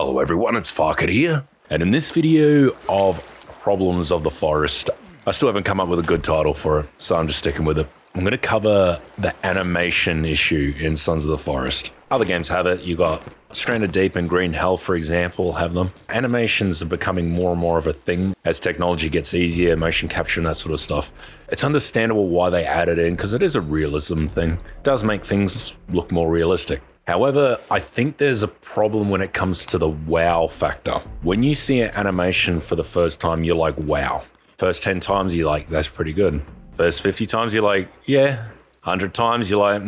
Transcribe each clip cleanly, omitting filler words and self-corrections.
Hello everyone, it's Farket here, and in this video of Problems of the Forest, I still haven't come up with a good title for it, so I'm just sticking with it. I'm going to cover the animation issue in Sons of the Forest. Other games have it. You got Stranded Deep and Green Hell, for example, have them. Animations are becoming more and more of a thing as technology gets easier, motion capture and that sort of stuff. It's understandable why they add it in, because it is a realism thing. It does make things look more realistic. However, I think there's a problem when it comes to the wow factor. When you see an animation for the first time, you're like, wow. First 10 times, you're like, that's pretty good. First 50 times, you're like, yeah. 100 times, you're like,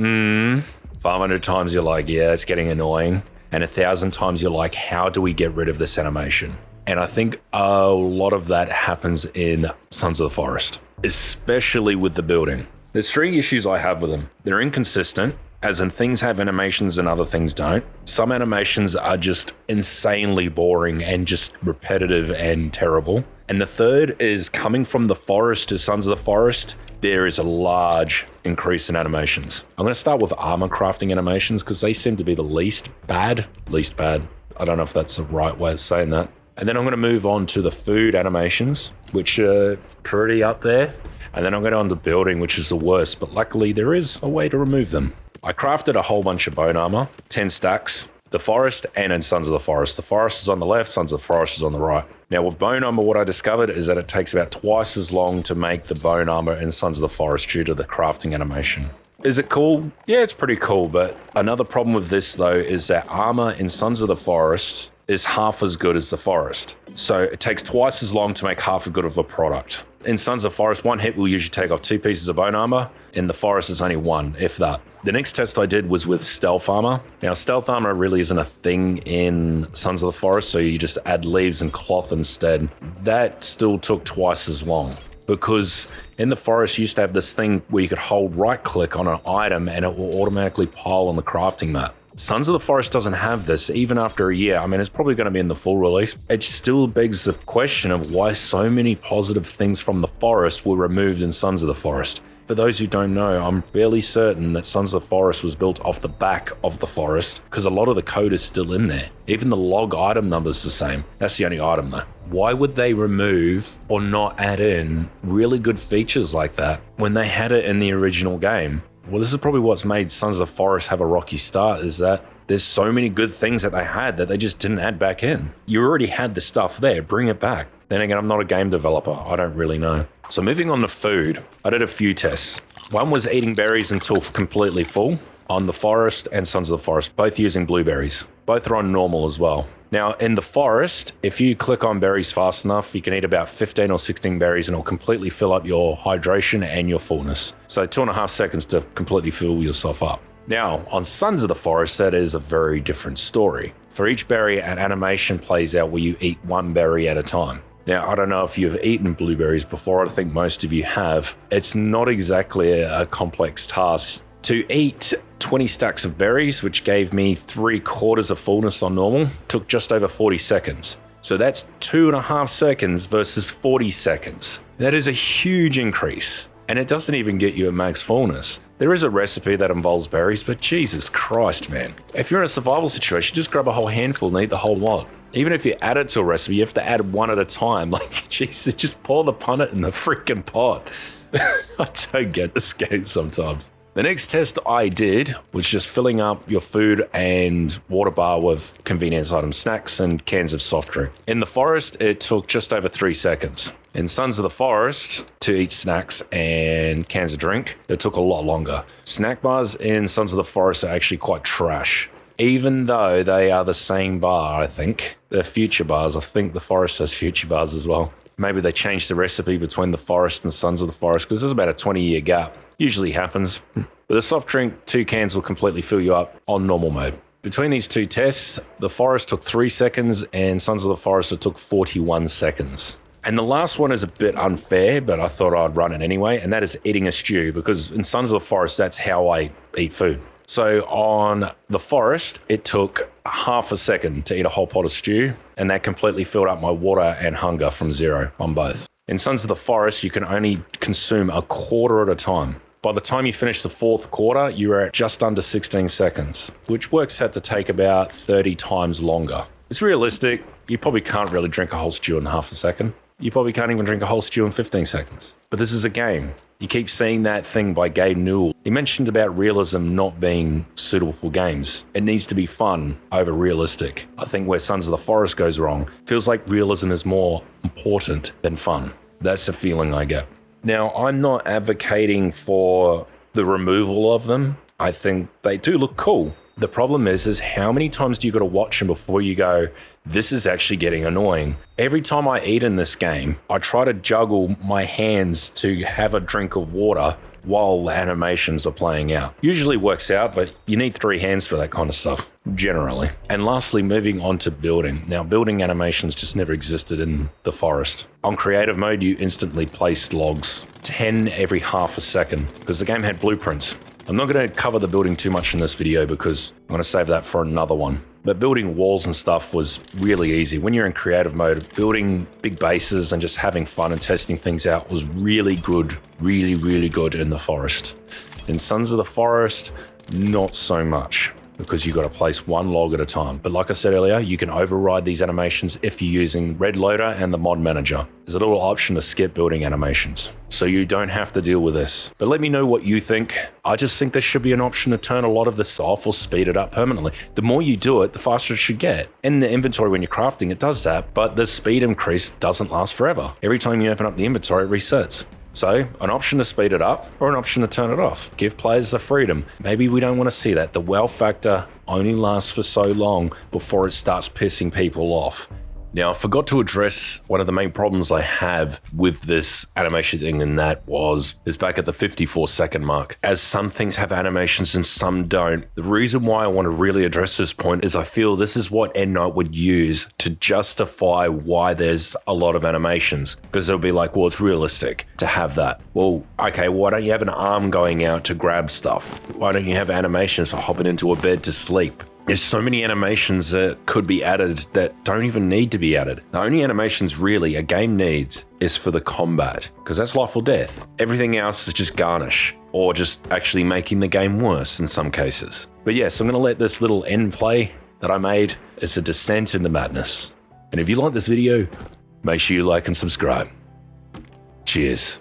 500 times, you're like, yeah, it's getting annoying. And 1,000 times, you're like, how do we get rid of this animation? And I think a lot of that happens in Sons of the Forest, especially with the building. There's three issues I have with them. They're inconsistent, as in things have animations and other things don't. Some animations are just insanely boring and just repetitive and terrible. And the third is coming from the forest to Sons of the Forest, there is a large increase in animations. I'm going to start with armor crafting animations because they seem to be the least bad. I don't know if that's the right way of saying that. And then I'm going to move on to the food animations, which are pretty up there. And then I'm going on to building, which is the worst, but luckily there is a way to remove them. I crafted a whole bunch of bone armor, 10 stacks, the forest and in Sons of the Forest. The forest is on the left, Sons of the Forest is on the right. Now with bone armor, what I discovered is that it takes about twice as long to make the bone armor in Sons of the Forest due to the crafting animation. Is it cool? Yeah, it's pretty cool, but another problem with this though is that armor in Sons of the Forest is half as good as the forest. So it takes twice as long to make half as good of a product. In Sons of the Forest, one hit will usually take off 2 pieces of bone armor. In the forest, it's only 1, if that. The next test I did was with stealth armor. Now, stealth armor really isn't a thing in Sons of the Forest, so you just add leaves and cloth instead. That still took twice as long, because in the forest, you used to have this thing where you could hold right-click on an item and it will automatically pile on the crafting map. Sons of the Forest doesn't have this, even after a year. I mean, it's probably going to be in the full release. It still begs the question of why so many positive things from the forest were removed in Sons of the Forest. For those who don't know, I'm fairly certain that Sons of the Forest was built off the back of the forest, because a lot of the code is still in there. Even the log item number's the same. That's the only item though. Why would they remove or not add in really good features like that when they had it in the original game? Well, this is probably what's made Sons of the Forest have a rocky start, is that there's so many good things that they had that they just didn't add back in. You already had the stuff there, bring it back. Then again, I'm not a game developer, I don't really know. So moving on to food, I did a few tests. One was eating berries until completely full on the forest and Sons of the Forest, both using blueberries. Both are on normal as well. Now, in the forest, if you click on berries fast enough, you can eat about 15 or 16 berries and it'll completely fill up your hydration and your fullness. So 2.5 seconds to completely fill yourself up. Now, on Sons of the Forest, that is a very different story. For each berry, an animation plays out where you eat one berry at a time. Now, I don't know if you've eaten blueberries before. I think most of you have. It's not exactly a complex task. To eat 20 stacks of berries, which gave me 3/4 of fullness on normal, took just over 40 seconds. So that's 2.5 seconds versus 40 seconds. That is a huge increase. And it doesn't even get you a max fullness. There is a recipe that involves berries, but Jesus Christ, man. If you're in a survival situation, just grab a whole handful and eat the whole lot. Even if you add it to a recipe, you have to add one at a time. Like, Jesus, just pour the punnet in the freaking pot. I don't get this game sometimes. The next test I did was just filling up your food and water bar with convenience items, snacks and cans of soft drink. In the forest, it took just over 3 seconds. In Sons of the Forest, to eat snacks and cans of drink, it took a lot longer. Snack bars in Sons of the Forest are actually quite trash. Even though they are the same bar, I think. They're future bars. I think the forest has future bars as well. Maybe they changed the recipe between the forest and Sons of the Forest, because there's about a 20-year gap. Usually happens. But the soft drink, 2 cans will completely fill you up on normal mode. Between these two tests, the forest took 3 seconds and Sons of the Forest it took 41 seconds. And the last one is a bit unfair, but I thought I'd run it anyway, and that is eating a stew, because in Sons of the Forest, that's how I eat food. So on the forest, it took half a second to eat a whole pot of stew, and that completely filled up my water and hunger from 0 on both. In Sons of the Forest, you can only consume a quarter at a time. By the time you finish the 4th quarter, you're at just under 16 seconds, which works out to take about 30 times longer. It's realistic. You probably can't really drink a whole stew in half a second. You probably can't even drink a whole stew in 15 seconds. But this is a game. You keep seeing that thing by Gabe Newell. He mentioned about realism not being suitable for games. It needs to be fun over realistic. I think where Sons of the Forest goes wrong, feels like realism is more important than fun. That's the feeling I get. Now, I'm not advocating for the removal of them. I think they do look cool. The problem is how many times do you got to watch them before you go, this is actually getting annoying. Every time I eat in this game, I try to juggle my hands to have a drink of water while the animations are playing out. Usually works out, but you need 3 hands for that kind of stuff, generally. And lastly, moving on to building. Now, building animations just never existed in the forest. On creative mode, you instantly placed logs, 10 every half a second, because the game had blueprints. I'm not going to cover the building too much in this video because I'm going to save that for another one. But building walls and stuff was really easy. When you're in creative mode, building big bases and just having fun and testing things out was really good, really good in the forest. In Sons of the Forest, not so much, because you got to place 1 log at a time. But like I said earlier, you can override these animations if you're using Red Loader and the mod manager. There's a little option to skip building animations, so you don't have to deal with this. But let me know what you think. I just think there should be an option to turn a lot of this off or speed it up permanently. The more you do it, the faster it should get. In the inventory when you're crafting, it does that, but the speed increase doesn't last forever. Every time you open up the inventory, it resets. So, an option to speed it up or an option to turn it off. Give players the freedom. Maybe we don't want to see that. The wow factor only lasts for so long before it starts pissing people off. Now, I forgot to address one of the main problems I have with this animation thing, and that is back at the 54-second mark. As some things have animations and some don't, the reason why I want to really address this point is I feel this is what Endnight would use to justify why there's a lot of animations. Because they'll be like, well, it's realistic to have that. Well, okay, why don't you have an arm going out to grab stuff? Why don't you have animations for hopping into a bed to sleep? There's so many animations that could be added that don't even need to be added. The only animations really a game needs is for the combat, because that's life or death. Everything else is just garnish, or just actually making the game worse in some cases. But yes, I'm going to let this little end play that I made as a descent into madness. And if you like this video, make sure you like and subscribe. Cheers.